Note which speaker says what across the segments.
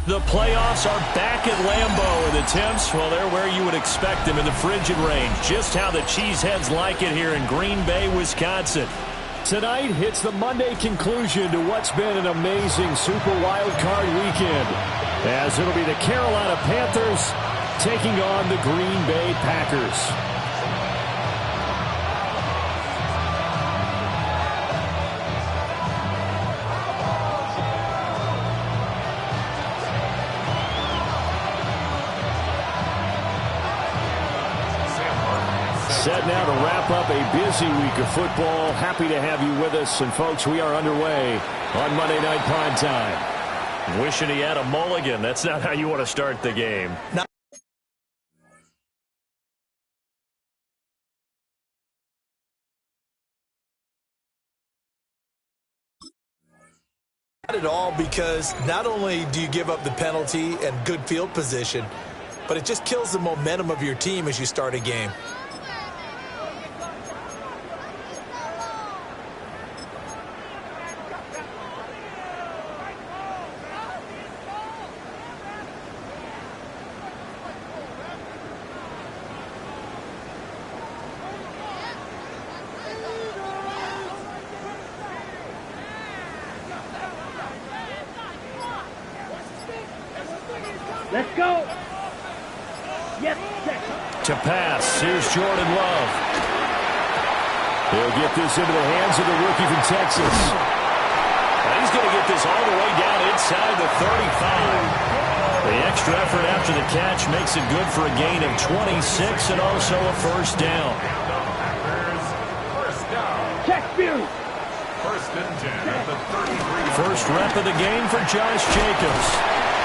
Speaker 1: The playoffs are back at Lambeau, and the temps, well, they're where you would expect them in the frigid range. Just how the Cheeseheads like it here in Green Bay, Wisconsin.
Speaker 2: Tonight hits the Monday conclusion to what's been an amazing Super Wild Card weekend, as it'll be the Carolina Panthers taking on the Green Bay Packers. Set now to wrap up a busy week of football. Happy to have you with us. And, folks, we are underway on Monday Night Primetime.
Speaker 1: Wishing he had a mulligan. That's not how you want to start the game.
Speaker 3: Not at all, because not only do you give up the penalty and good field position, but it just kills the momentum of your team as you start a game.
Speaker 4: Let's go. Yes,
Speaker 1: to pass. Here's Jordan Love. He'll get this into the hands of the rookie from Texas. And he's going to get this all the way down inside the 35. The extra effort after the catch makes it good for a gain of 26 and also a first down.
Speaker 4: check view.
Speaker 5: First and 10 at the 33.
Speaker 1: First rep of the game for Josh Jacobs.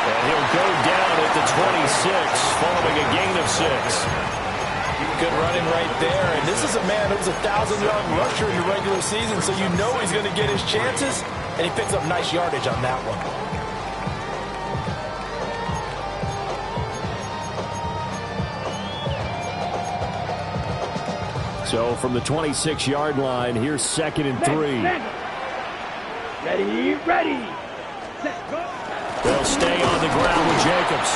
Speaker 1: And he'll go down at the 26 following a gain of 6.
Speaker 3: Good running right there. And this is a man who was a 1,000-yard rusher in the regular season, so you know he's going to get his chances. And he picks up nice yardage on that one.
Speaker 2: So from the 26-yard line, here's 2nd and 3.
Speaker 4: Ready. Set, go.
Speaker 1: They'll stay on the ground with Jacobs.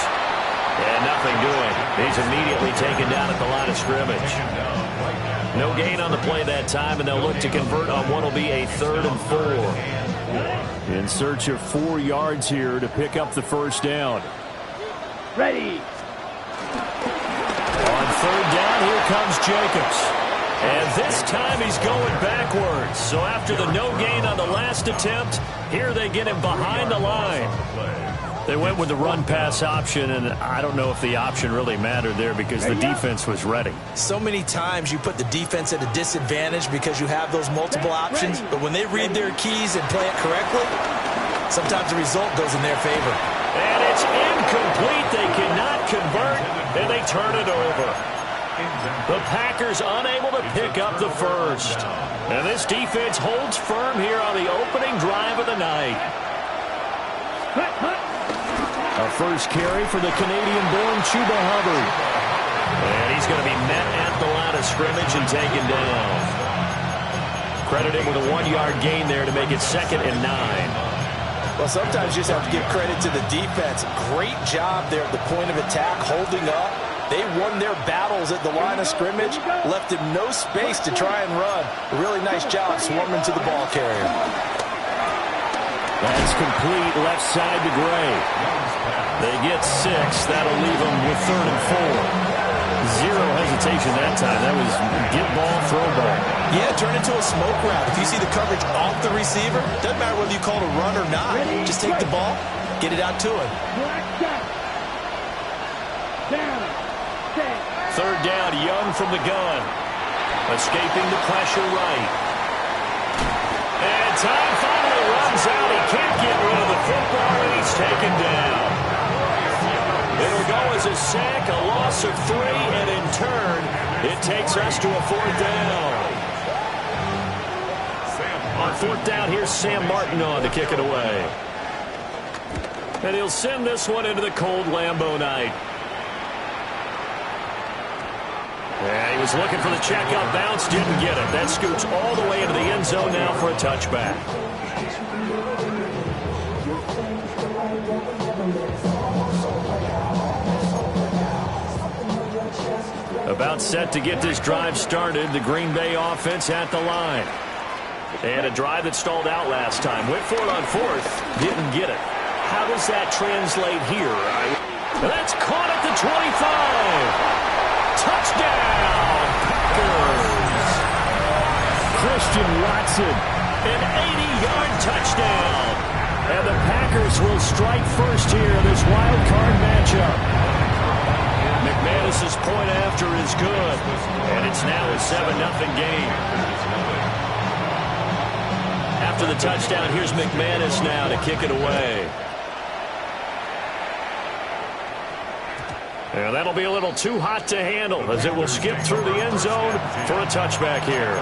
Speaker 1: And nothing doing. He's immediately taken down at the line of scrimmage. No gain on the play that time, and they'll look to convert on what will be a 3rd and 4.
Speaker 2: In search of 4 yards here to pick up the first down.
Speaker 4: Ready.
Speaker 1: On 3rd down, here comes Jacobs. And this time he's going backwards. So after the no gain on the last attempt, here they get him behind the line. They went with the run-pass option, and I don't know if the option really mattered there because the defense was ready.
Speaker 3: So many times you put the defense at a disadvantage because you have those multiple options, but when they read their keys and play it correctly, sometimes the result goes in their favor.
Speaker 1: And it's incomplete. They cannot convert, and they turn it over. The Packers unable to pick up the first. And this defense holds firm here on the opening drive of the night.
Speaker 2: A first carry for the Canadian-born Chuba Hubbard.
Speaker 1: And he's going to be met at the line of scrimmage and taken down. Credited with a 1-yard gain there to make it 2nd and 9.
Speaker 3: Well, sometimes you just have to give credit to the defense. Great job there at the point of attack, holding up. They won their battles at the line of scrimmage, left him no space to try and run. A really nice job swarming to the ball carrier.
Speaker 2: That's complete left side to Gray.
Speaker 1: They get 6. That'll leave them with 3rd and 4. Zero hesitation that time. That was get ball, throw ball.
Speaker 3: Yeah, turn into a smoke route. If you see the coverage off the receiver, doesn't matter whether you call it a run or not. Just take the ball, get it out to him.
Speaker 4: Down.
Speaker 1: 3rd down, Young from the gun. Escaping the pressure right. And time finally runs out. He can't get rid of the football, and he's taken down. It'll go as a sack, a loss of 3, and in turn, it takes us to a 4th down. On 4th down, here's Sam Martin on to kick it away. And he'll send this one into the cold Lambeau night. Yeah, he was looking for the checkout bounce, didn't get it. That scoots all the way into the end zone now for a touchback.
Speaker 2: timeout set to get this drive started. The Green Bay offense at the line. And a drive that stalled out last time. Went for it on fourth. Didn't get it. How does that translate here? That's caught at the 25. Touchdown, Packers. Christian Watson, an 80-yard touchdown. And the Packers will strike first here in this wild card matchup. McManus's point after is good. And it's now a 7-0 game. After the touchdown, here's McManus now to kick it away. And that'll be a little too hot to handle as it will skip through the end zone for a touchback here.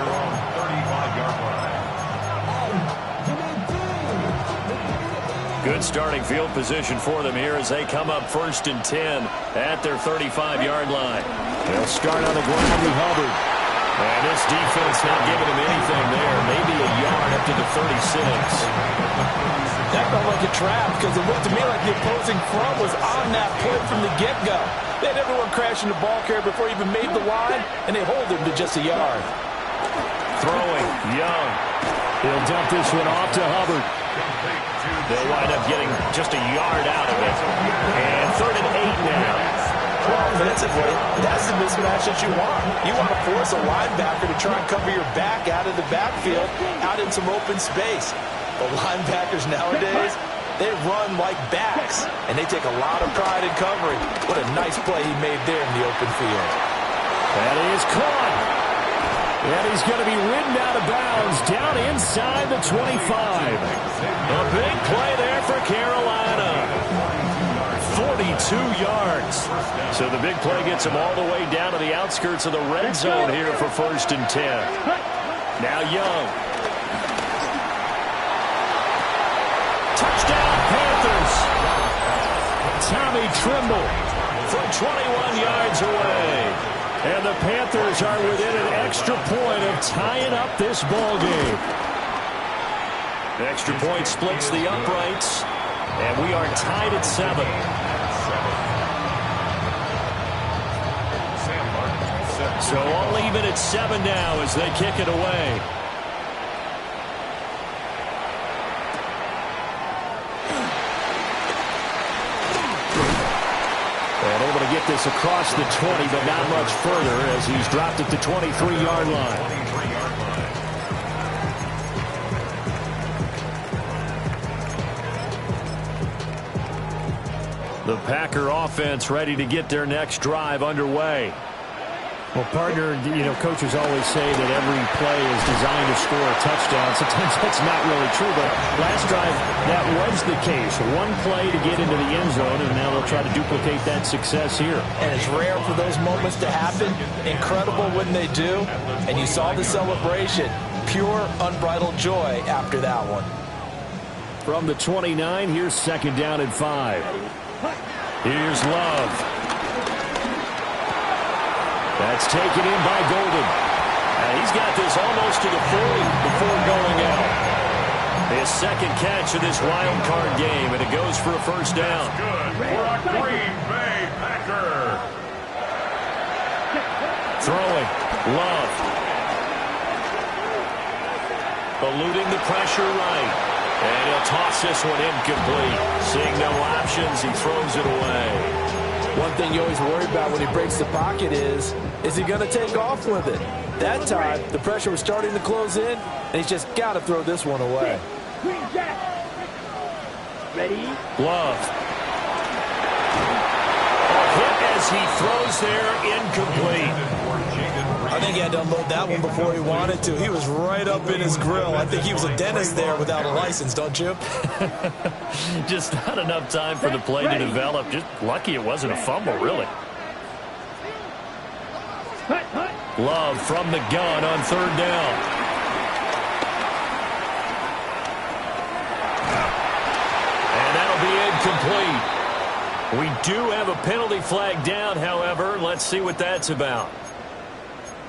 Speaker 2: Good starting field position for them here as they come up 1st and 10 at their 35-yard line. They'll start on the ground with Hubbard. And this defense not giving him anything there. Maybe a yard up to the 36.
Speaker 3: That felt like a trap because it looked to me like the opposing front was on that play from the get-go. They had everyone crashing the ball carrier before he even made the line, and they hold him to just a yard.
Speaker 2: Throwing, Young. He'll dump this one off to Hubbard. They'll wind up getting just a yard out of it. And 3rd and 8 now.
Speaker 3: Well, offensively, that's the mismatch that you want. You want to force a linebacker to try and cover your back out of the backfield, out in some open space. The linebackers nowadays, they run like backs, and they take a lot of pride in covering. What a nice play he made there in the open field.
Speaker 2: That is caught. And he's going to be ridden out of bounds down inside the 25. A big play there for Carolina. 42 yards. So the big play gets him all the way down to the outskirts of the red zone here for 1st and 10. Now Young. Touchdown Panthers. Tommy Tremble from 21 yards away. And the Panthers are within an extra point of tying up this ball game. The extra point splits the uprights. And we are tied at 7. So all even at 7 now as they kick it away. And able to get this across the 20, but not much further as he's dropped at the 23-yard line. The Packer offense ready to get their next drive underway. Well, partner, coaches always say that every play is designed to score a touchdown. Sometimes that's not really true, but last drive, that was the case. One play to get into the end zone, and now they'll try to duplicate that success here.
Speaker 3: And it's rare for those moments to happen. Incredible when they do. And you saw the celebration. Pure, unbridled joy after that one.
Speaker 2: From the 29, here's 2nd down and 5. Here's Love. That's taken in by Golden. And he's got this almost to the 40 before going out. His 2nd catch of this wild card game, and it goes for a 1st down.
Speaker 5: Good for a Green Bay Packer.
Speaker 2: Throwing. Love. Eluding the pressure right. And he'll toss this one incomplete. Seeing no options, he throws it away.
Speaker 3: One thing you always worry about when he breaks the pocket is he going to take off with it? That time, the pressure was starting to close in, and he's just got to throw this one away.
Speaker 4: Ready?
Speaker 2: Love. A hit as he throws there, incomplete.
Speaker 3: I think he had to unload that one before he wanted to. He was right up in his grill. I think he was a dentist there without a license, don't you?
Speaker 2: Just not enough time for the play to develop. Just lucky it wasn't a fumble, really. Love from the gun on 3rd down. And that'll be incomplete. We do have a penalty flag down, however. Let's see what that's about.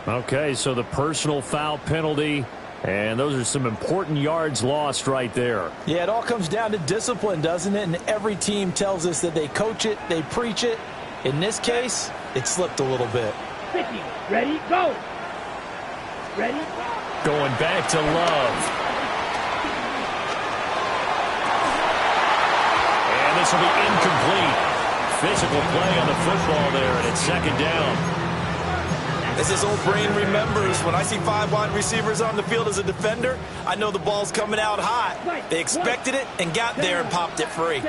Speaker 2: Okay, so the personal foul penalty, and those are some important yards lost right there.
Speaker 3: Yeah, it all comes down to discipline, doesn't it? And every team tells us that they coach it, they preach it. In this case, it slipped a little bit.
Speaker 4: 50. Ready, go. Ready?
Speaker 2: Going back to Love. And this will be incomplete. Physical play on the football there, and it's second down.
Speaker 3: As his old brain remembers, when I see 5 wide receivers on the field as a defender, I know the ball's coming out hot. They expected it and got there and popped it free.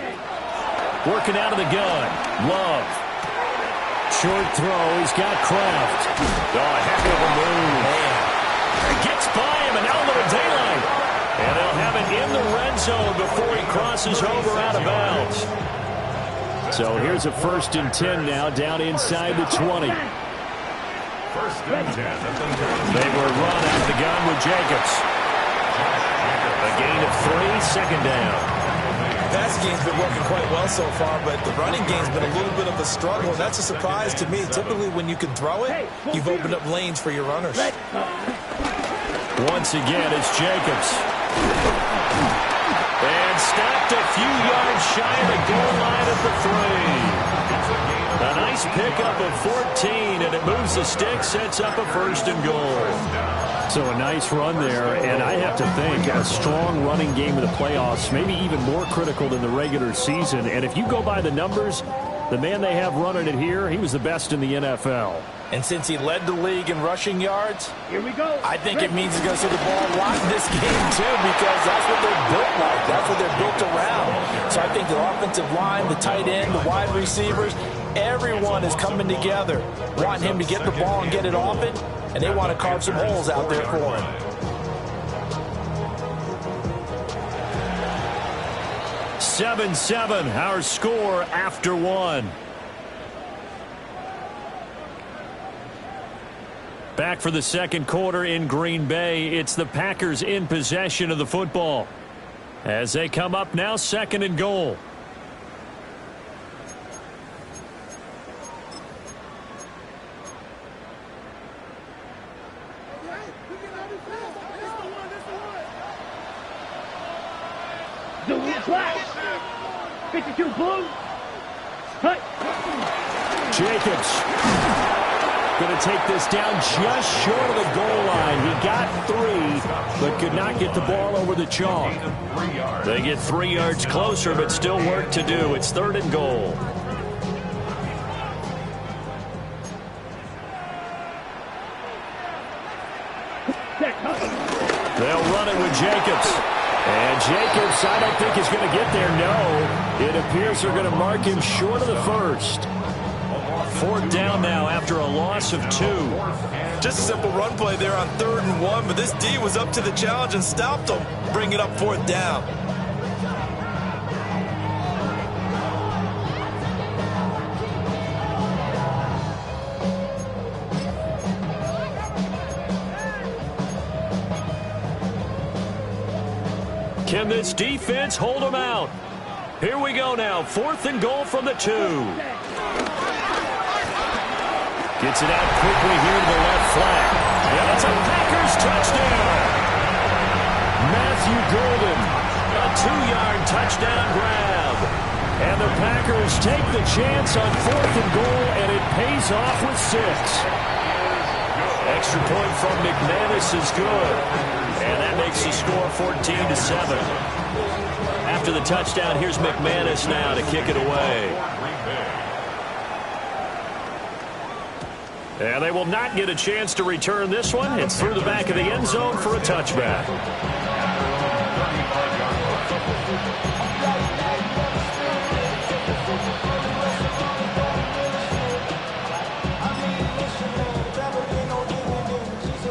Speaker 2: Working out of the gun. Love. Short throw. He's got Kraft. Oh, heck of a move.
Speaker 3: Man.
Speaker 2: Gets by him, and now a little daylight. And they'll have it in the red zone before he crosses over out of bounds. So here's a 1st and 10 now, down inside the 20.
Speaker 5: 1st and 10 at the 10.
Speaker 2: They were run out of the gun with Jacobs. A gain of 3, second down.
Speaker 3: Passing game's been working quite well so far, but the running game's been a little bit of a struggle, and that's a surprise to me. Typically, when you can throw it, you've opened up lanes for your runners.
Speaker 2: Once again, it's Jacobs. And stopped a few yards shy of the goal line at the 3. A nice pickup of 14, and it moves the stick, sets up a 1st and goal. So a nice run there, and I have to think a strong running game in the playoffs, maybe even more critical than the regular season. And if you go by the numbers, the man they have running it here, he was the best in the NFL.
Speaker 3: And since he led the league in rushing yards,
Speaker 4: Here we go.
Speaker 3: I think it means he's going to see the ball a lot in this game, too, because that's what they're built like. That's what they're built around. So I think the offensive line, the tight end, the wide receivers, everyone is coming together, wanting him to get the ball and get it often, and they want to carve some holes out there for him.
Speaker 2: Seven, our score after 1. Back for the second quarter in Green Bay. It's the Packers in possession of the football as they come up now 2nd and goal.
Speaker 4: Blue, black. 52 blue. Hut.
Speaker 2: Jacobs going to take this down just short of the goal line. He got 3, but could not get the ball over the chalk. They get 3 yards closer, but still work to do. It's 3rd and goal. They'll run it with Jacobs. And Jacobs, I don't think is going to get there. No, it appears they're going to mark him short of the 1st. 4th down now after a loss of 2.
Speaker 3: Just a simple run play there on 3rd and 1, but this D was up to the challenge and stopped him. Bring it up 4th down.
Speaker 2: Can this defense hold them out? Here we go now. 4th and goal from the 2. Gets it out quickly here to the left flat. And it's a Packers touchdown. Matthew Golden, a 2-yard touchdown grab. And the Packers take the chance on 4th and goal, and it pays off with 6. Extra point from McManus is good. And that makes the score 14-7. After the touchdown, here's McManus now to kick it away. And they will not get a chance to return this one. It's through the back of the end zone for a touchback.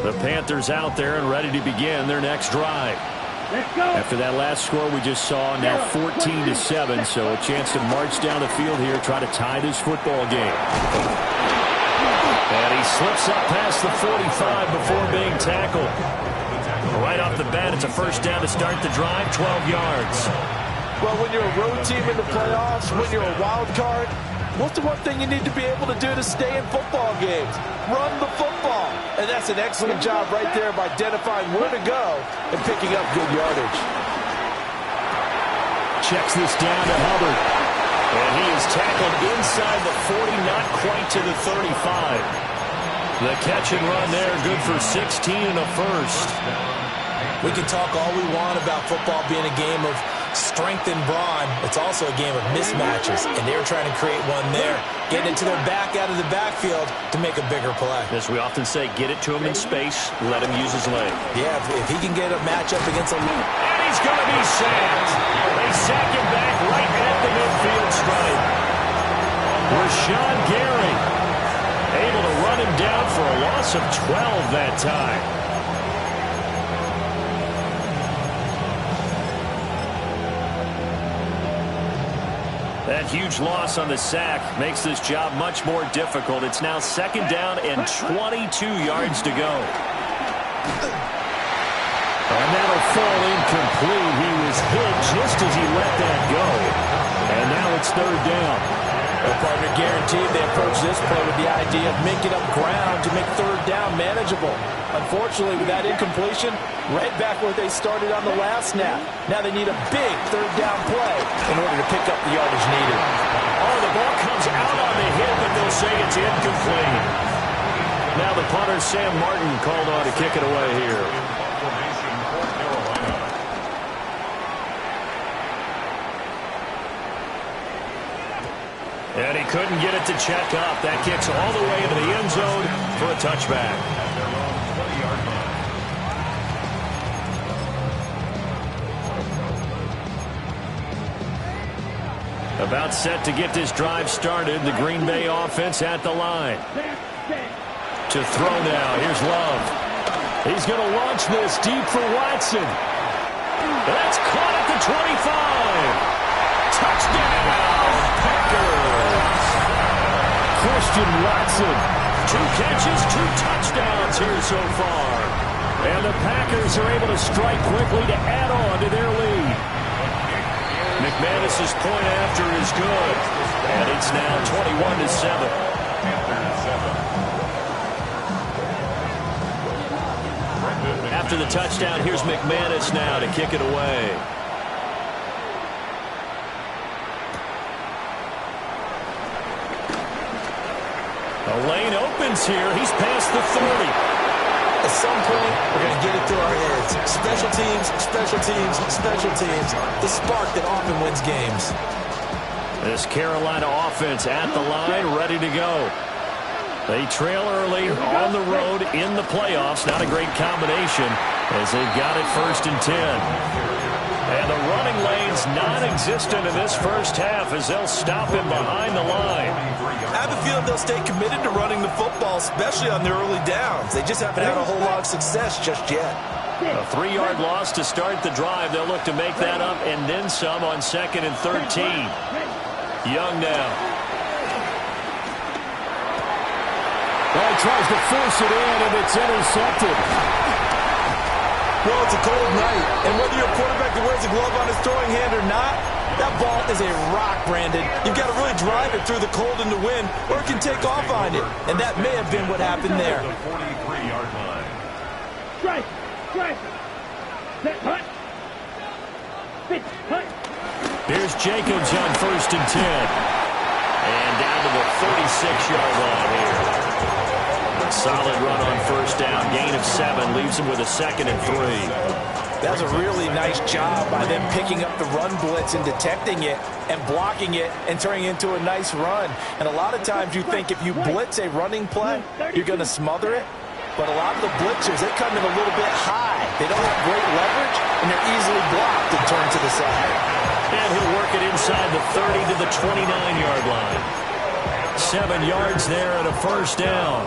Speaker 2: The Panthers out there and ready to begin their next drive.
Speaker 4: Let's go.
Speaker 2: After that last score we just saw, now 14-7, so a chance to march down the field here, try to tie this football game. And he slips up past the 45 before being tackled. Right off the bat, it's a 1st down to start the drive, 12 yards.
Speaker 3: Well, when you're a road team in the playoffs, when you're a wild card, what's the one thing you need to be able to do to stay in football games? Run the football. And that's an excellent job right there of identifying where to go and picking up good yardage.
Speaker 2: Checks this down to Hubbard. And he is tackled inside the 40, not quite to the 35. The catch and run there, good for 16 and a first.
Speaker 3: We can talk all we want about football being a game of strength and brawn. It's also a game of mismatches, and they're trying to create one there, getting it to their back out of the backfield to make a bigger play.
Speaker 2: As we often say, get it to him in space, let him use his leg.
Speaker 3: Yeah, if he can get a matchup against a...
Speaker 2: And he's going to be sacked. They sack him back right at the midfield stripe. Rashawn Gary able to run him down for a loss of 12 that time. That huge loss on the sack makes this job much more difficult. It's now second down and 22 yards to go. And that'll fall incomplete. He was hit just as he let that go. And now it's third down.
Speaker 3: Well, partner, guaranteed they approach this play with the idea of making up ground to make third down manageable. Unfortunately, with that incompletion, right back where they started on the last snap. Now they need a big third down play in order to pick up the yardage needed.
Speaker 2: Oh, the ball comes out on the hit, but they'll say it's incomplete. Now the punter, Sam Martin, called on to kick it away here. And he couldn't get it to check up. That kicks all the way into the end zone for a touchback. About set to get this drive started. The Green Bay offense at the line. To throw now. Here's Love. He's going to launch this deep for Watson. That's caught at the 25. Touchdown, Packers. Christian Watson. 2 catches, 2 touchdowns here so far. And the Packers are able to strike quickly to add on to their lead. McManus's point after is good. And it's now 21-7. After the touchdown, here's McManus now to kick it away. The lane opens here. He's past the 30.
Speaker 3: At some point, we're going to get it through our heads. Special teams, special teams, special teams. The spark that often wins games.
Speaker 2: This Carolina offense at the line, ready to go. They trail early on the road in the playoffs. Not a great combination as they've got it 1st and 10. And the running lane's non-existent in this first half as they'll stop him behind the line.
Speaker 3: I have a feeling they'll stay committed to running the football, especially on their early downs. They just haven't had a whole lot of success just yet.
Speaker 2: A 3-yard loss to start the drive. They'll look to make that up and then some on 2nd and 13. Young now.
Speaker 6: Well, he tries to force it in, and it's intercepted.
Speaker 3: Well, it's a cold night, and whether you're a quarterback that wears a glove on his throwing hand or not, that ball is a rock, Brandon. You've got to really drive it through the cold and the wind, or it can take off on you. And that may have been what happened there.
Speaker 5: The 43-yard line.
Speaker 4: Strike! Strike! Set, hut! Pitch, hut!
Speaker 2: Here's Jacobs on 1st and 10. And down to the 36-yard line here. A solid run on 1st down. Gain of 7 leaves him with a 2nd and 3.
Speaker 3: That's a really nice job by them picking up the run blitz and detecting it and blocking it and turning it into a nice run. And a lot of times you think if you blitz a running play, you're going to smother it. But a lot of the blitzers, they come in a little bit high. They don't have great leverage, and they're easily blocked and turned to the side.
Speaker 2: And he'll work it inside the 30 to the 29-yard line. 7 yards there and a 1st down.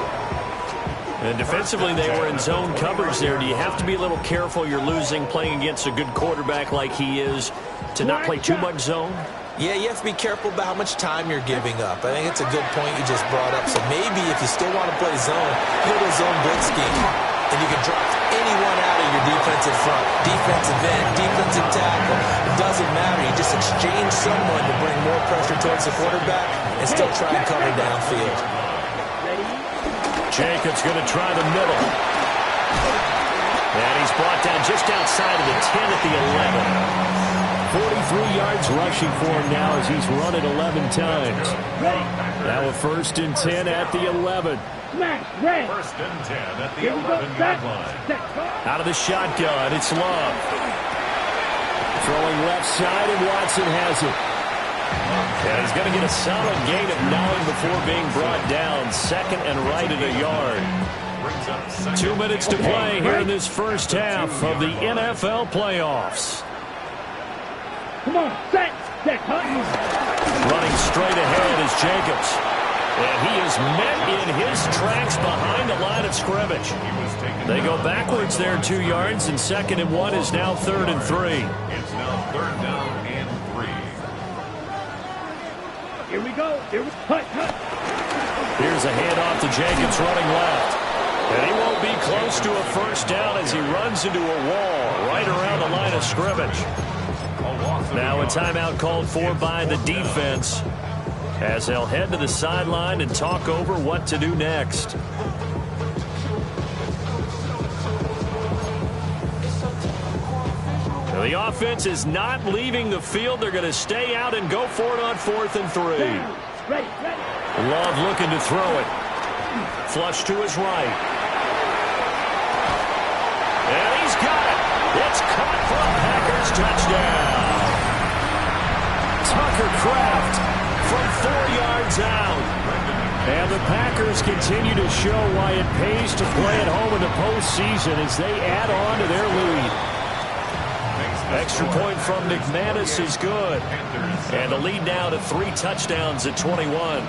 Speaker 2: And defensively, they were in zone coverage there. Do you have to be a little careful you're losing playing against a good quarterback like he is to not play too much zone?
Speaker 3: Yeah, you have to be careful about how much time you're giving up. I think it's a good point you just brought up. So maybe if you still want to play zone, go to a zone blitz scheme. And you can drop anyone out of your defensive front, defensive end, defensive tackle. It doesn't matter. You just exchange someone to bring more pressure towards the quarterback and still try and cover downfield.
Speaker 2: Jacobs going to try the middle. And he's brought down just outside of the 10 at the 11. 43 yards rushing for him now as he's run it 11 times. Now a 1st and 10 at the 11.
Speaker 5: First and 10 at the 11-yard line.
Speaker 2: Out of the shotgun, it's Love. Throwing left side, and Watson has it.
Speaker 1: And he's going to get a solid gain of 9 before being brought down. Second and right at a yard.
Speaker 2: 2 minutes to play here in this first half of the NFL playoffs.
Speaker 4: Come on, set,
Speaker 2: Running straight ahead is Jacobs. And he is met in his tracks behind the line of scrimmage. They go backwards there 2 yards, and 2nd and 1 is now 3rd and 3.
Speaker 5: It's now 3rd down and 3.
Speaker 4: Here we go. Here's
Speaker 2: a handoff to Jacobs running left. And he won't be close to a 1st down as he runs into a wall right around the line of scrimmage. Now a timeout called for by the defense as they'll head to the sideline and talk over what to do next. Now the offense is not leaving the field. They're going to stay out and go for it on 4th and 3. Love looking to throw it. Flush to his right. And he's got it. It's caught for a Packers touchdown. Tucker Kraft from 4 yards out. And the Packers continue to show why it pays to play at home in the postseason as they add on to their lead. Extra point from McManus is good. And the lead now to 3 touchdowns at 21.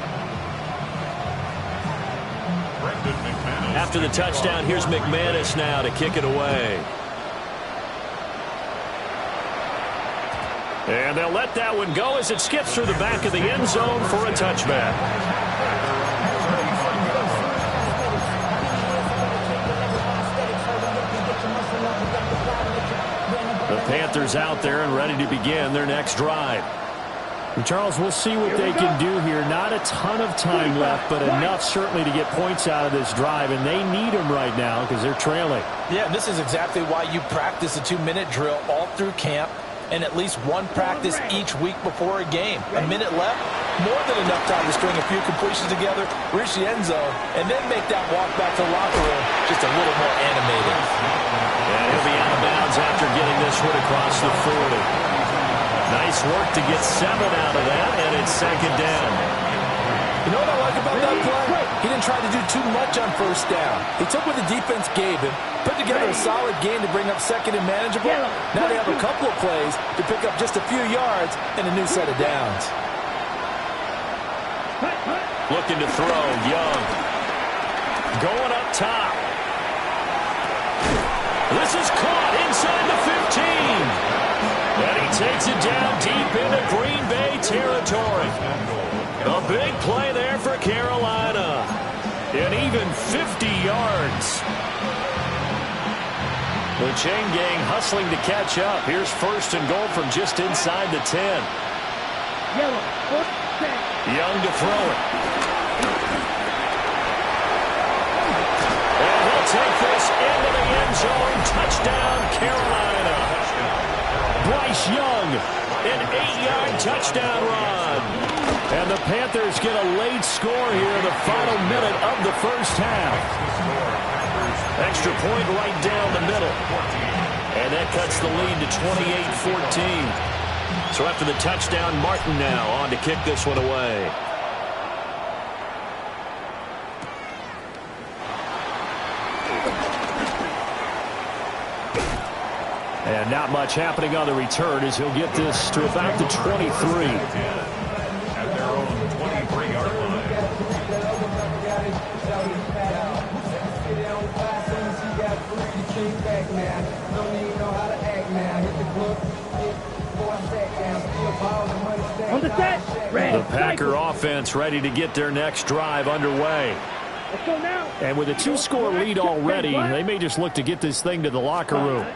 Speaker 2: After the touchdown, here's McManus now to kick it away. And they'll let that one go as it skips through the back of the end zone for a touchback. The Panthers out there and ready to begin their next drive. And Charles, we'll see what they can do here. Not a ton of time left, but enough certainly to get points out of this drive, and they need them right now because they're trailing.
Speaker 3: Yeah, this is exactly why you practice a 2-minute drill all through camp and at least one practice each week before a game. A minute left, more than enough time to string a few completions together, reach the end zone, and then make that walk back to the locker room just a little more animated.
Speaker 2: And he'll be out of bounds after getting this one across the 40. Nice work to get 7 out of that, and it's 2nd down.
Speaker 3: You know what I like about that play? He didn't try to do too much on 1st down. He took what the defense gave him, put together a solid game to bring up 2nd and manageable. Now they have a couple of plays to pick up just a few yards and a new set of downs.
Speaker 2: Looking to throw, Young. Going up top. This is caught inside the 15. And he takes it down deep into Green Bay territory. A big play there for Carolina. And even 50 yards. The chain gang hustling to catch up. Here's 1st and goal from just inside the 10. Young to throw it. And he'll take this into the end zone. Touchdown, Carolina. Bryce Young, an 8-yard touchdown run. And the Panthers get a late score here in the final minute of the first half. Extra point right down the middle. And that cuts the lead to 28-14. So after the touchdown, Martin now on to kick this one away. And not much happening on the return as he'll get this to about the 23.
Speaker 5: At their own 23-yard line.
Speaker 4: On the set.
Speaker 2: The Packer offense ready to get their next drive underway.
Speaker 4: Let's go now.
Speaker 2: And with a 2-score lead already, they may just look to get this thing to the locker room.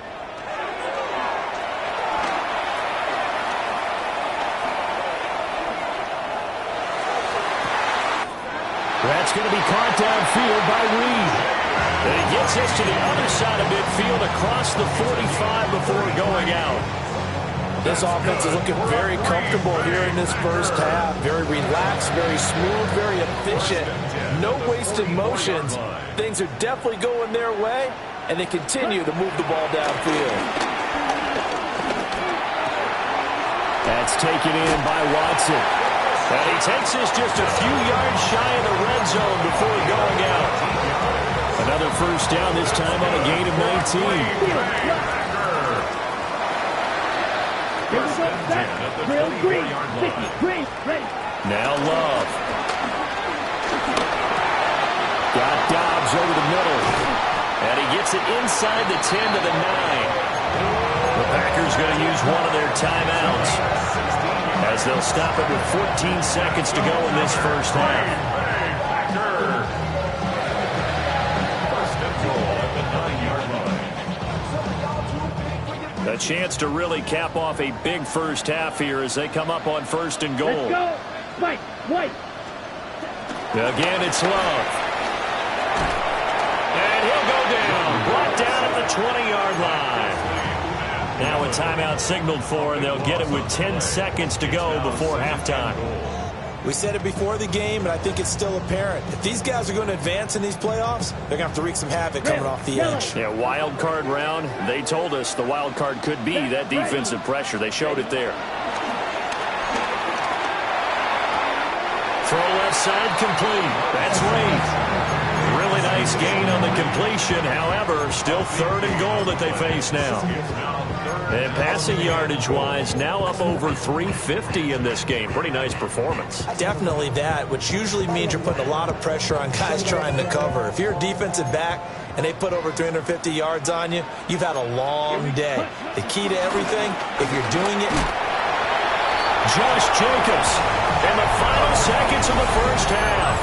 Speaker 2: That's going to be caught downfield by Reed. And he gets this to the other side of midfield across the 45 before going out.
Speaker 3: This offense is looking very comfortable here in this first half. Very relaxed, very smooth, very efficient. No wasted motions. Things are definitely going their way, and they continue to move the ball downfield.
Speaker 2: That's taken in by Watson.
Speaker 1: And he takes this just a few yards shy of the red zone before going out.
Speaker 2: Another first down, this time on a gain of 19.
Speaker 1: Now Love.
Speaker 2: Got Dobbs over the middle.
Speaker 1: And he gets it inside the 10 to the 9. The Packers going to use one of their timeouts as they'll stop it with 14 seconds to go in this first half. A chance to really cap off a big first half here as they come up on 1st and goal.
Speaker 4: Let's go. White, white.
Speaker 1: Again, it's Love. And he'll go down. Brought down at the 20-yard line. Now a timeout signaled for, and they'll get it with 10 seconds to go before halftime.
Speaker 3: We said it before the game, and I think it's still apparent. If these guys are going to advance in these playoffs, they're going to have to wreak some havoc coming off the edge.
Speaker 1: Yeah, wild card round. They told us the wild card could be that defensive pressure. They showed it there. Throw left side complete. That's Wade. Really nice gain on the completion. However, still 3rd and goal that they face now. And passing yardage-wise, now up over 350 in this game. Pretty nice performance.
Speaker 3: Definitely that, which usually means you're putting a lot of pressure on guys trying to cover. If you're a defensive back and they put over 350 yards on you, you've had a long day. The key to everything, if you're doing it...
Speaker 1: Josh Jacobs in the final seconds of the first half.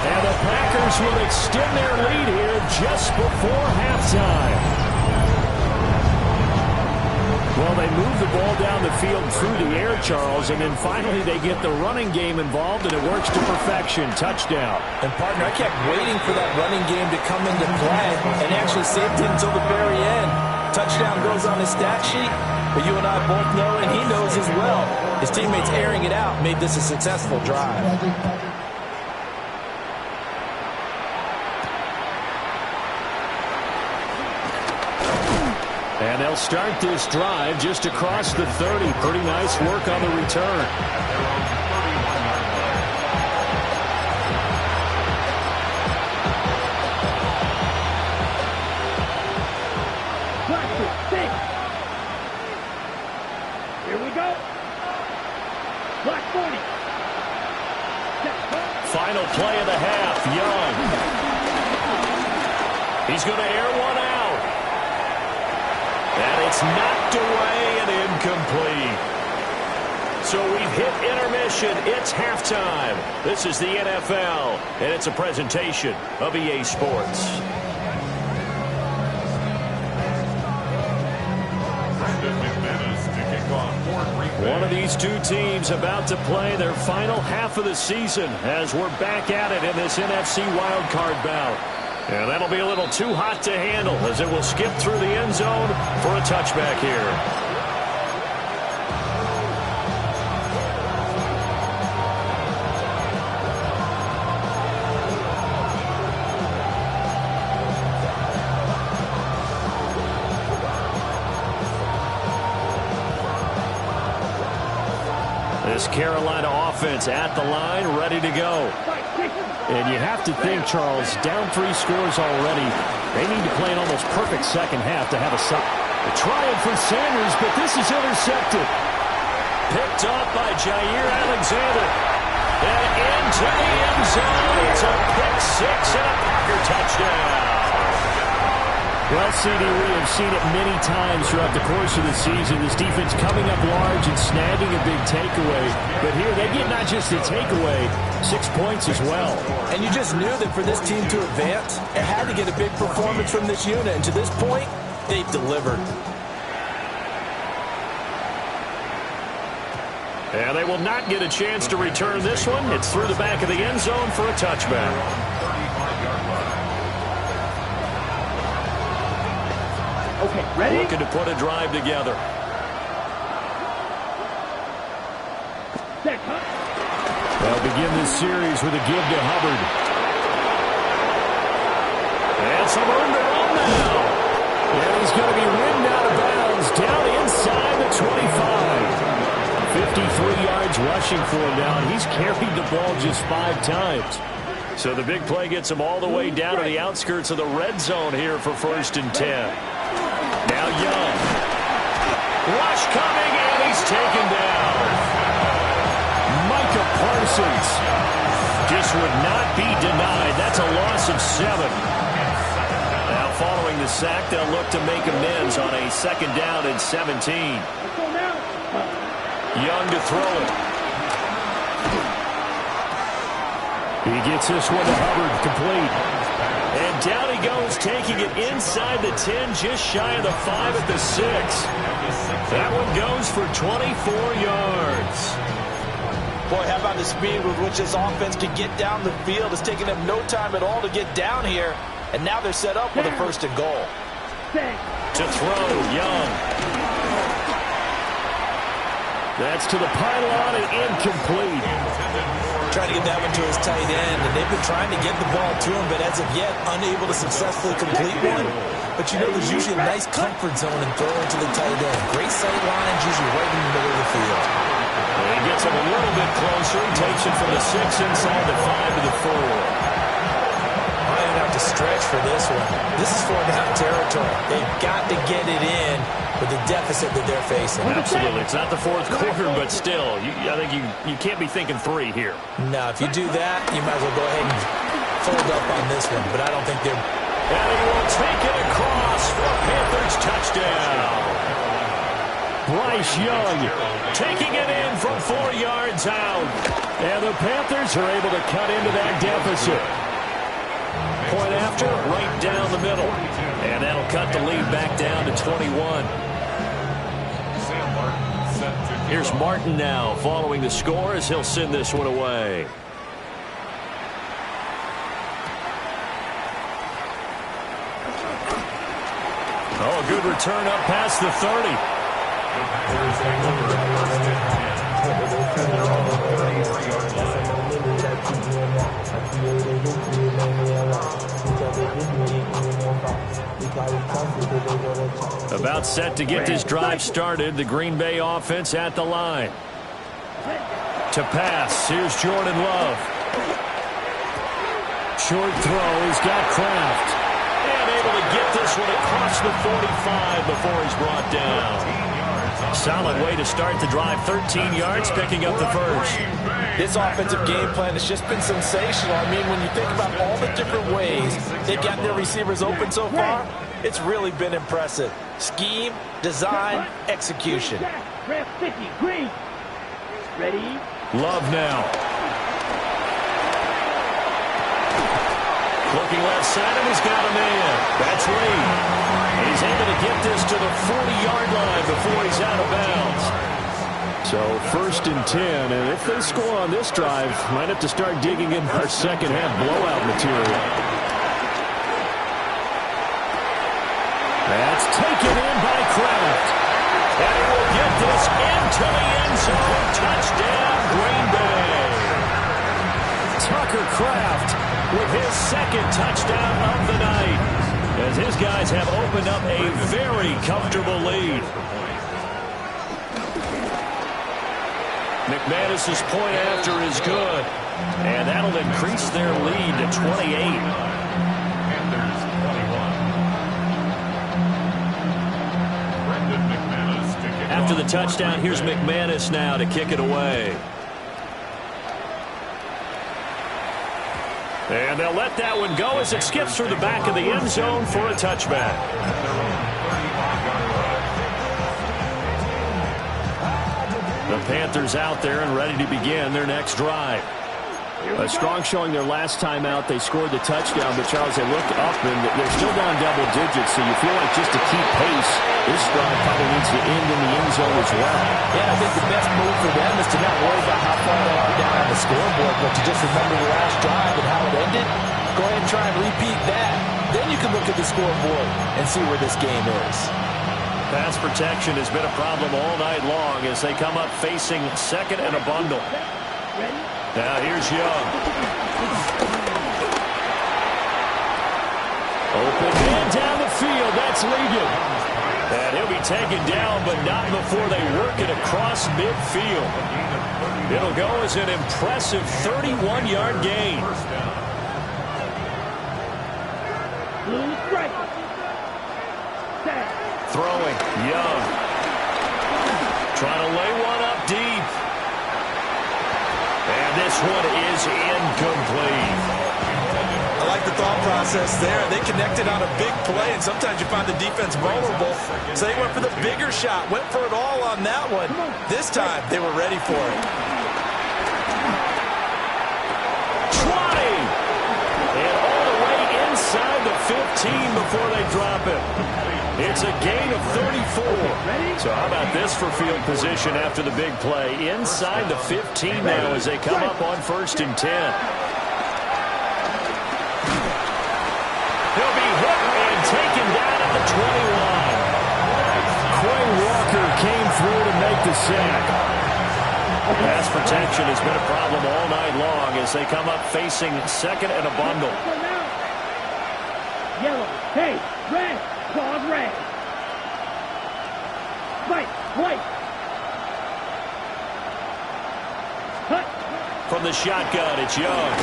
Speaker 2: And the Packers will extend their lead here just before halftime. Well, they move the ball down the field through the air, Charles, and then finally they get the running game involved, and it works to perfection. Touchdown.
Speaker 3: And, partner, I kept waiting for that running game to come into play and actually saved it until the very end. Touchdown goes on his stat sheet, but you and I both know, and he knows as well, his teammates airing it out made this a successful drive.
Speaker 2: And they'll start this drive just across the 30. Pretty nice work on the return.
Speaker 4: Here we go. Black 40.
Speaker 1: Final play of the half. Young. He's going to air one out. And it's knocked away and incomplete. So we've hit intermission. It's halftime. This is the NFL, and it's a presentation of EA Sports. One of these two teams about to play their final half of the season as we're back at it in this NFC wildcard bout. And that'll be a little too hot to handle as it will skip through the end zone for a touchback here. This Carolina offense at the line, ready to go.
Speaker 2: And you have to think, Charles, down 3 scores already. They need to play an almost perfect second half to have a trial for Sanders, but this is intercepted.
Speaker 1: Picked up by Jair Alexander. And into the end zone. It's a pick 6 and a Packer touchdown.
Speaker 2: Well, CD, we have seen it many times throughout the course of the season. This defense coming up large and snagging a big takeaway. But here they get not just a takeaway, 6 points as well.
Speaker 3: And you just knew that for this team to advance, it had to get a big performance from this unit. And to this point, they've delivered.
Speaker 1: And they will not get a chance to return this one. It's through the back of the end zone for a touchback.
Speaker 4: Okay, ready?
Speaker 1: Looking to put a drive together.
Speaker 2: begin this series with a give to Hubbard.
Speaker 1: And some room to run now.
Speaker 2: And he's going to be ridden out of bounds down inside the 25. 53 yards rushing for him now, and he's carried the ball just 5 times.
Speaker 1: So the big play gets him all the way down to the outskirts of the red zone here for 1st and 10. Now Young. Rush coming, and he's taken down.
Speaker 2: Micah Parsons
Speaker 1: just would not be denied. That's a loss of 7. Now following the sack, they'll look to make amends on a 2nd down and 17. Young to throw it.
Speaker 2: He gets this one to Hubbard, complete.
Speaker 1: And down he goes, taking it inside the 10, just shy of the 5 at the 6. That one goes for 24 yards.
Speaker 3: Boy, how about the speed with which this offense can get down the field? It's taking them no time at all to get down here. And now they're set up with a 1st and goal.
Speaker 1: To throw, Young.
Speaker 2: That's to the pylon and incomplete.
Speaker 3: Trying to get that one to his tight end, and they've been trying to get the ball to him, but as of yet, unable to successfully complete one. But you know, there's usually a nice comfort zone in throwing to the tight end. Great sight lines, usually right in the middle of the field.
Speaker 1: And he gets him a little bit closer. He takes it from the 6 inside the 5 to the 4.
Speaker 3: Might even have to stretch for this one. This is 4-down territory. They've got to get it in with the deficit that they're facing.
Speaker 1: Absolutely. It's not the 4th quarter, but still, I think you can't be thinking 3 here.
Speaker 3: No, if you do that, you might as well go ahead and fold up on this one. But I don't think they're...
Speaker 1: And he will take it across for a Panthers touchdown.
Speaker 2: Bryce Young
Speaker 1: taking it in from 4 yards out.
Speaker 2: And the Panthers are able to cut into that deficit.
Speaker 1: Point after, right down the middle. And that'll cut the lead back down to 21. Here's Martin now following the score as he'll send this one away. Oh, good return up past the 30. About set to get this drive started. The Green Bay offense at the line. To pass. Here's Jordan Love.
Speaker 2: Short throw. He's got Kraft.
Speaker 1: And able to get this one across the 45 before he's brought down. Solid way to start the drive. 13 yards, picking up the first.
Speaker 3: This offensive game plan has just been sensational. I mean, when you think about all the different ways they've gotten their receivers open so far, it's really been impressive. Scheme, design, execution.
Speaker 4: Ready?
Speaker 1: Love now. Looking left side, and he's got a man. That's Lee. He's able to get this to the 40-yard line before he's out of bounds.
Speaker 2: So 1st and 10, and if they score on this drive, might have to start digging in our second half blowout material. That's taken in by Kraft.
Speaker 1: And he will get this into the end zone. Touchdown, Green Bay.
Speaker 2: Tucker Kraft
Speaker 1: with his 2nd touchdown of the night, as his guys have opened up a very comfortable lead. McManus's point after is good, and that'll increase their lead to 28. After the touchdown, here's McManus now to kick it away. And they'll let that one go as it skips through the back of the end zone for a touchback. The Panthers out there and ready to begin their next drive.
Speaker 2: A strong showing their last time out. They scored the touchdown, but Charles, they look up and they're still down double digits, so you feel like just to keep pace, this drive probably needs to end in the end zone as well.
Speaker 3: Yeah, I think the best move for them is to not worry about how far they are down on the scoreboard, but to just remember the last drive and how it ended. Go ahead and try and repeat that. Then you can look at the scoreboard and see where this game is.
Speaker 1: Pass protection has been a problem all night long as they come up facing 2nd and a bundle.
Speaker 4: Ready?
Speaker 1: Now here's Young. Open man down the field. That's Ligon. And he'll be taken down, but not before they work it across midfield. It'll go as an impressive 31-yard gain.
Speaker 4: Blue strike.
Speaker 1: Throwing, Young. Trying to lay one up deep. And this one is incomplete.
Speaker 3: I like the thought process there. They connected on a big play, and sometimes you find the defense vulnerable. So they went for the bigger shot, went for it all on that one. This time, they were ready for it.
Speaker 1: 20! And all the way inside the 15 before they drop it. It's a gain of 34. So how about this for field position after the big play? Inside the 15 now as they come up on 1st and 10. He'll be hit and taken down at the 21.
Speaker 2: Quay Walker came through to make the sack.
Speaker 1: Pass protection has been a problem all night long as they come up facing second and a bundle.
Speaker 4: Yellow. Hey, red. Claws red. White. White. Cut.
Speaker 1: From the shotgun, it's Young.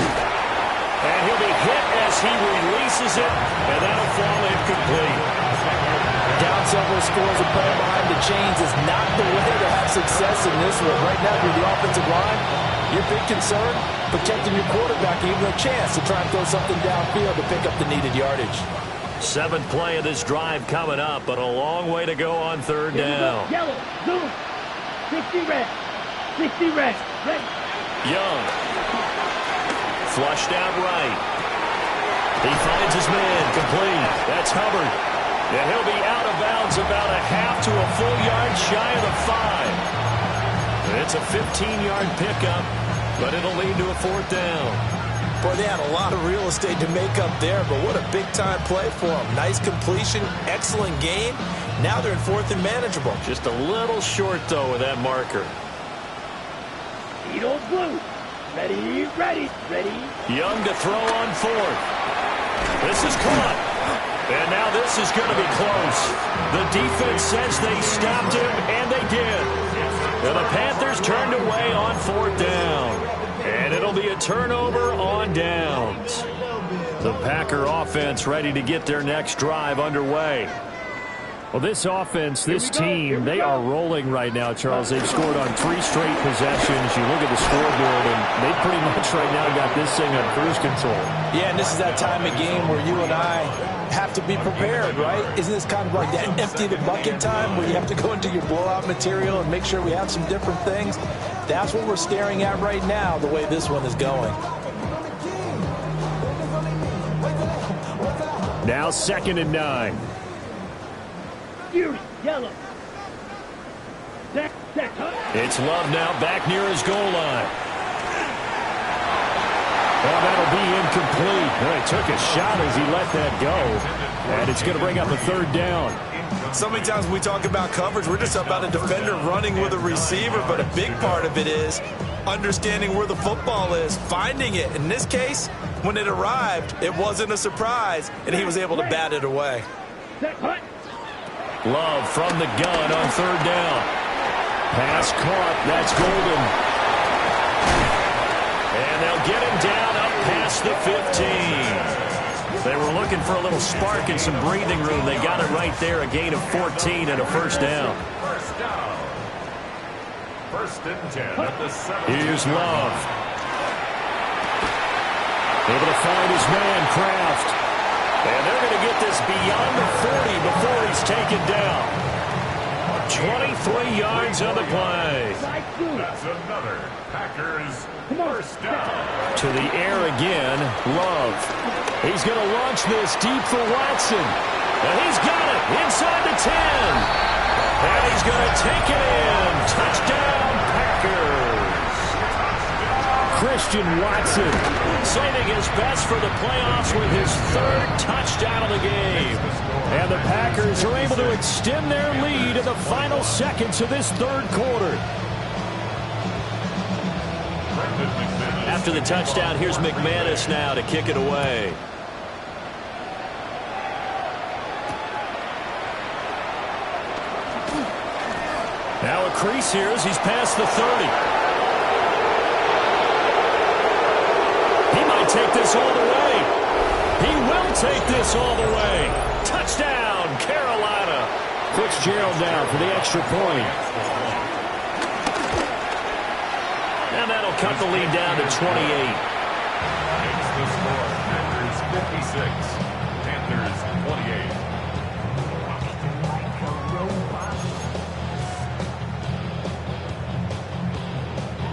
Speaker 1: And he'll be hit as he releases it, and that'll fall incomplete.
Speaker 3: Down several scores and playing behind the chains is not the way to have success in this one. Right now, you're the offensive line. Your big concern, protecting your quarterback, even a chance to try and throw something downfield to pick up the needed yardage.
Speaker 1: 7th play of this drive coming up, but a long way to go on 3rd down.
Speaker 4: Yellow. Zoom. 60 red. 60 red. Red.
Speaker 1: Young. Flushed out right. He finds his man complete. That's Hubbard. And he'll be out of bounds about a half to a full yard shy of the 5. It's a 15-yard pickup, but it'll lead to a 4th down.
Speaker 3: Boy, they had a lot of real estate to make up there, but what a big-time play for them. Nice completion, excellent game. Now they're in 4th and manageable.
Speaker 1: Just a little short, though, with that marker.
Speaker 4: Edo blue. Ready, ready, ready.
Speaker 1: Young to throw on 4th. This is caught. And now this is going to be close. The defense says they stopped him, and they did. And the Panthers turned away on 4th down. And it'll be a turnover on downs. The Packer offense ready to get their next drive underway.
Speaker 2: Well, this offense, this team, they are rolling right now, Charles. They've scored on 3 straight possessions. You look at the scoreboard, and they pretty much right now got this thing on cruise control.
Speaker 3: Yeah, and this is that time of game where you and I have to be prepared, right? Isn't this kind of like that empty the bucket time where you have to go into your blowout material and make sure we have some different things? That's what we're staring at right now, the way this one is going.
Speaker 2: Now 2nd and 9.
Speaker 4: Fury. Yellow. Set.
Speaker 1: It's Love now back near his goal line.
Speaker 2: Well, that'll be incomplete. Well, he took a shot as he let that go. And it's going to bring up a 3rd down.
Speaker 3: So many times when we talk about coverage, we're just about a defender running with a receiver, but a big part of it is understanding where the football is, finding it. In this case, when it arrived, it wasn't a surprise, and he was able to bat it away.
Speaker 1: Love from the gun on 3rd down. Pass caught. That's Golden. And they'll get him down up past the 15. They were looking for a little spark and some breathing room. They got it right there. A gain of 14 and a 1st down.
Speaker 5: 1st and 10 at the 7.
Speaker 1: Here's Love.
Speaker 2: Able to find his man, Kraft.
Speaker 1: And they're going to get this beyond the 40 before he's taken down. 23 yards on the play.
Speaker 5: That's another Packers 1st down.
Speaker 1: To the air again, Love. He's going to launch this deep for Watson. And he's got it inside the 10. And he's going to take it in. Touchdown, Packers.
Speaker 2: Christian Watson
Speaker 1: saving his best for the playoffs with his 3rd touchdown of the game.
Speaker 2: And the Packers are able to extend their lead in the final seconds of this 3rd quarter.
Speaker 1: After the touchdown, here's McManus now to kick it away.
Speaker 2: Now a crease here as he's past the 30. He might take this all the way. He will take this all the way. Touchdown, Carolina. Fitzgerald down for the extra point.
Speaker 1: And that'll cut the lead down to 28.
Speaker 5: Makes the score Panthers 56, Panthers 28.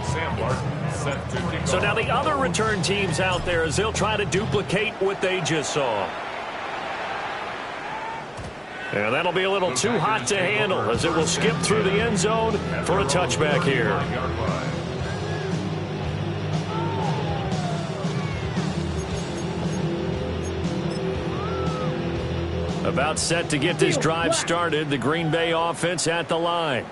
Speaker 5: Sam Barton set to kick
Speaker 1: So
Speaker 5: off.
Speaker 1: now the other return teams out there as they'll try to duplicate what they just saw. And that'll be a little too hot to handle as it will skip through the end zone for a touchback here. About set to get this drive started, the Green Bay offense at the line.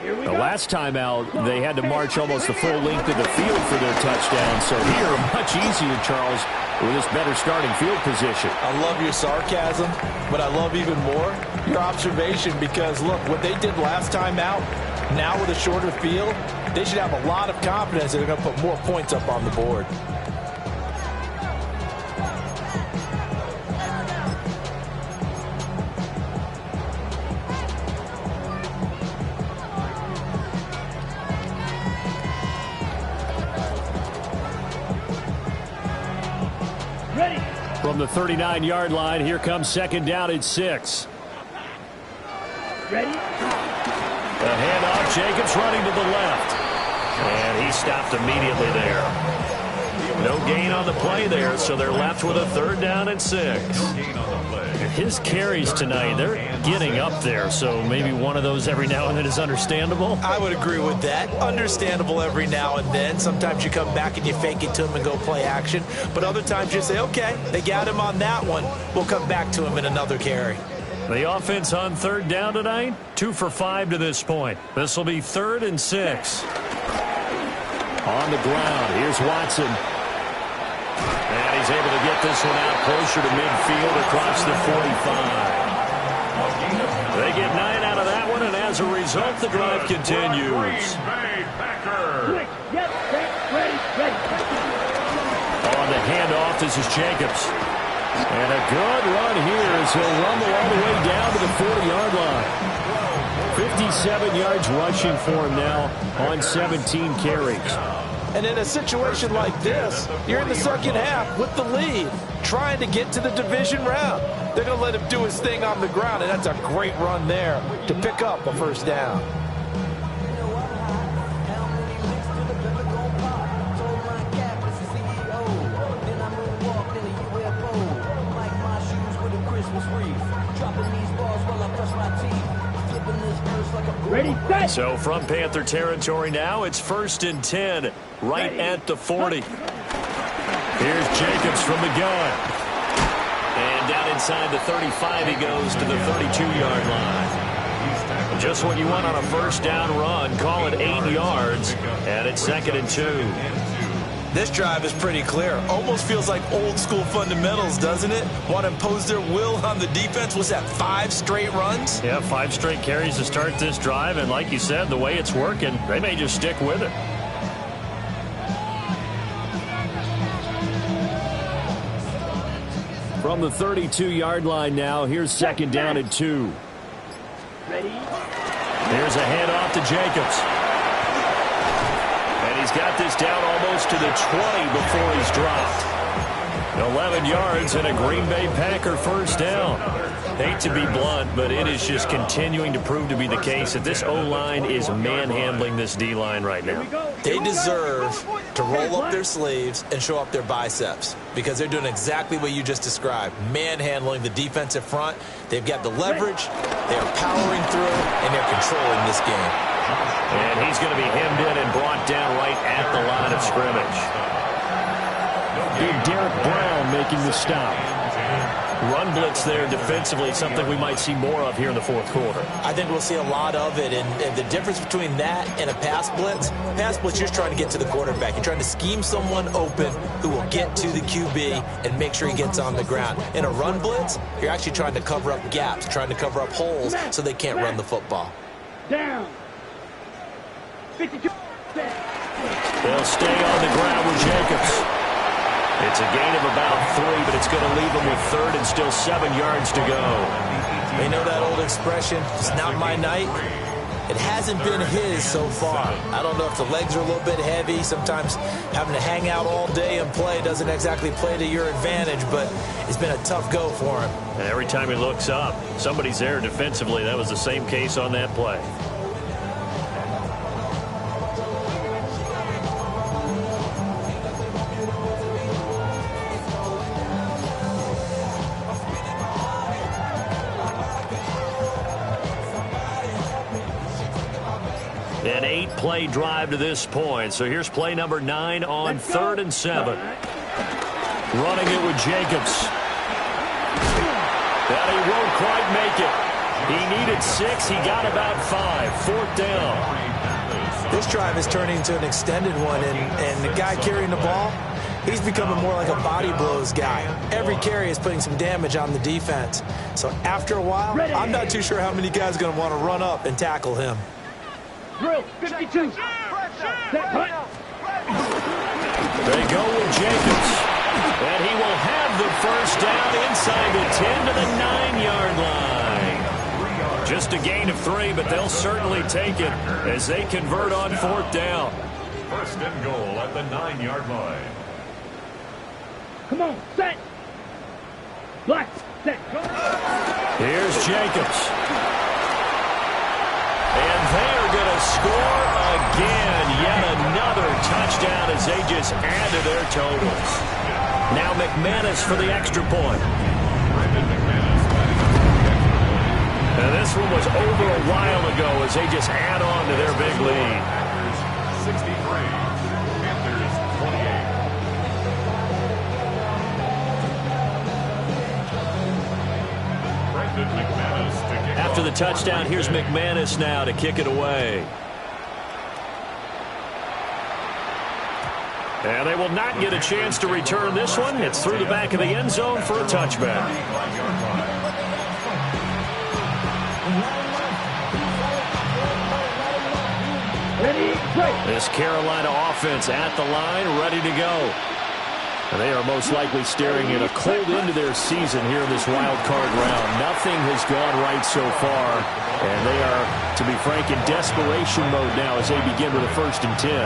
Speaker 2: The last time out, they had to march almost the full length of the field for their touchdown. So here, much easier, Charles, with this better starting field position.
Speaker 3: I love your sarcasm, but I love even more your observation because, look, what they did last time out, now with a shorter field, they should have a lot of confidence that they're going to put more points up on the board.
Speaker 2: From the 39-yard line, here comes second down at 6.
Speaker 4: Ready?
Speaker 1: The handoff, Jacobs running to the left. And he stopped immediately there. No gain on the play there, so they're left with a third down and 6.
Speaker 2: His carries tonight, they're getting up there, so maybe one of those every now and then is understandable.
Speaker 3: I would agree with that. Understandable every now and then. Sometimes you come back and you fake it to him and go play action. But other times you say, okay, they got him on that one. We'll come back to him in another carry.
Speaker 1: The offense on third down tonight, 2 for 5 to this point. This will be 3rd and 6.
Speaker 2: On the ground, here's Watson.
Speaker 1: And he's able to get this one out closer to midfield across the 45. They get 9 out of that one, and as a result, the drive continues.
Speaker 4: Quick. Yep. Ready.
Speaker 1: On the handoff, this is Jacobs.
Speaker 2: And a good run here as he'll rumble all the way down to the 40-yard line. 57 yards rushing for him now on 17 carries.
Speaker 3: And in a situation like this, you're in the second half with the lead, trying to get to the division round. They're going to let him do his thing on the ground, and that's a great run there to pick up a first down.
Speaker 4: Ready, set.
Speaker 1: So from Panther territory now, it's 1st and 10, right at the 40. Here's Jacobs from the gun. And down inside the 35, he goes to the 32-yard line. Just what you want on a first down run, call it 8 yards, and it's 2nd and 2.
Speaker 3: This drive is pretty clear. Almost feels like old school fundamentals, doesn't it? Want to impose their will on the defense. Was that 5 straight runs?
Speaker 1: Yeah, 5 straight carries to start this drive, and like you said, the way it's working, they may just stick with it.
Speaker 2: From the 32-yard line now, here's second down and 2.
Speaker 4: Ready?
Speaker 1: Here's a handoff to Jacobs. And he's got this down almost to the 20 before he's dropped. 11 yards and a Green Bay Packer first down. Hate to be blunt, but it is just continuing to prove to be the case that this O-line is manhandling this D-line right now.
Speaker 3: They deserve to roll up their sleeves and show up their biceps because they're doing exactly what you just described, manhandling the defensive front. They've got the leverage, they're powering through, and they're controlling this game.
Speaker 1: And he's going to be hemmed in and brought down right at the line of scrimmage.
Speaker 2: Big Derek Brown making the stop.
Speaker 1: Run blitz there defensively, something we might see more of here in the fourth quarter.
Speaker 3: I think we'll see a lot of it, and the difference between that and a pass blitz, you're just trying to get to the quarterback. You're trying to scheme someone open who will get to the QB and make sure he gets on the ground. In a run blitz, you're actually trying to cover up gaps, trying to cover up holes so they can't run the football.
Speaker 4: Down. 52.
Speaker 1: They'll stay on the ground with Jacobs. It's a gain of about 3, but it's going to leave them with third and still 7 yards to go.
Speaker 3: They know that old expression, it's not my night. It hasn't been his so far. I don't know if the legs are a little bit heavy. Sometimes having to hang out all day and play doesn't exactly play to your advantage, but it's been a tough go for him.
Speaker 1: And every time he looks up, somebody's there defensively. That was the same case on that play. An 8-play drive to this point. So here's play number 9 on 3rd and 7. Running it with Jacobs. And he won't quite make it. He needed 6. He got about 5. 4th down.
Speaker 3: This drive is turning into an extended one, and the guy carrying the ball, he's becoming more like a body blows guy. Every carry is putting some damage on the defense. So after a while, I'm not too sure how many guys are going to want to run up and tackle him.
Speaker 4: Drill, 52. Set, punt.
Speaker 1: They go with Jacobs. And he will have the first down inside the 10 to the 9-yard line. Just a gain of 3, but they'll certainly take it as they convert on 4th down.
Speaker 5: First and goal at the 9-yard line.
Speaker 4: Come on, set. Black, set, go.
Speaker 1: Here's Jacobs. And they're going to score again. Yet another touchdown as they just add to their totals. Now McManus for the extra point. And this one was over a while ago as they just add on to their big lead.
Speaker 5: 63, Panthers 28. Brandon McManus to kick
Speaker 1: After the touchdown, here's McManus now to kick it away. And they will not get a chance to return this one. It's through the back of the end zone for a touchback. This Carolina offense at the line, ready to go. And they are most likely staring at a cold end to their season here in this wild card round. Nothing has gone right so far. And they are, to be frank, in desperation mode now as they begin with a 1st and 10.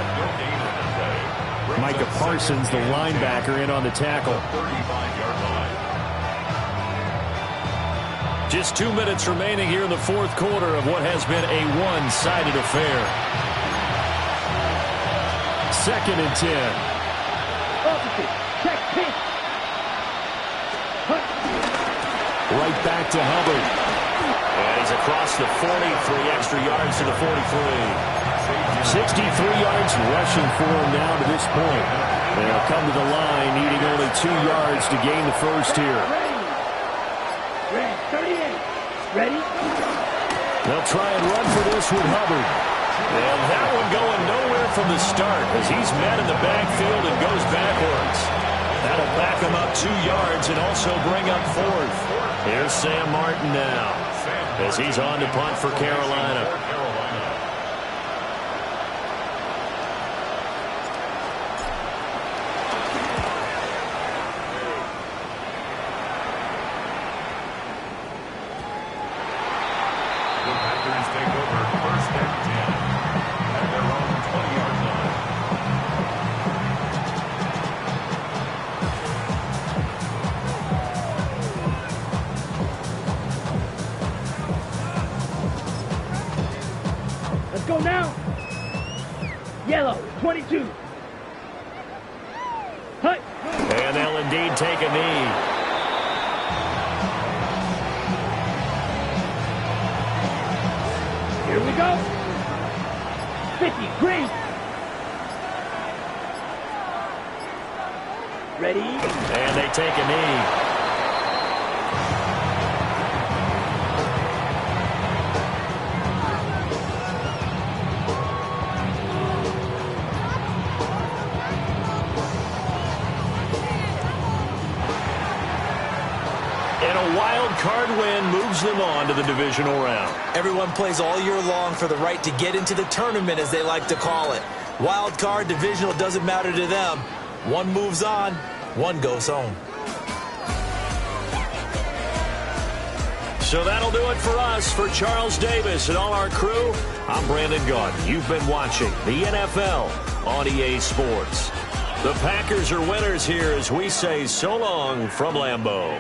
Speaker 1: Micah Parsons, the linebacker, in on the tackle. Just 2 minutes remaining here in the 4th quarter of what has been a one-sided affair. 2nd and 10. Right back to Hubbard. And he's across the 40, 3 extra yards to the 43. 63 yards rushing for him now to this point. They'll come to the line, needing only 2 yards to gain the first here.
Speaker 4: Ready. 38. Ready?
Speaker 1: They'll try and run for this with Hubbard. And that one going nowhere from the start as he's met in the backfield and goes backwards. That'll back him up 2 yards and also bring up 4th. Here's Sam Martin now as he's on to punt for Carolina.
Speaker 4: Go now. Yellow, 22. Hut.
Speaker 1: And they'll indeed take a knee.
Speaker 4: Here we go. 50, green. Ready.
Speaker 1: And they take a knee. And a wild card win moves them on to the divisional round.
Speaker 3: Everyone plays all year long for the right to get into the tournament, as they like to call it. Wild card, divisional, doesn't matter to them. One moves on, one goes home.
Speaker 1: So that'll do it for us. For Charles Davis and all our crew, I'm Brandon Gaudin. You've been watching the NFL on EA Sports. The Packers are winners here as we say so long from Lambeau.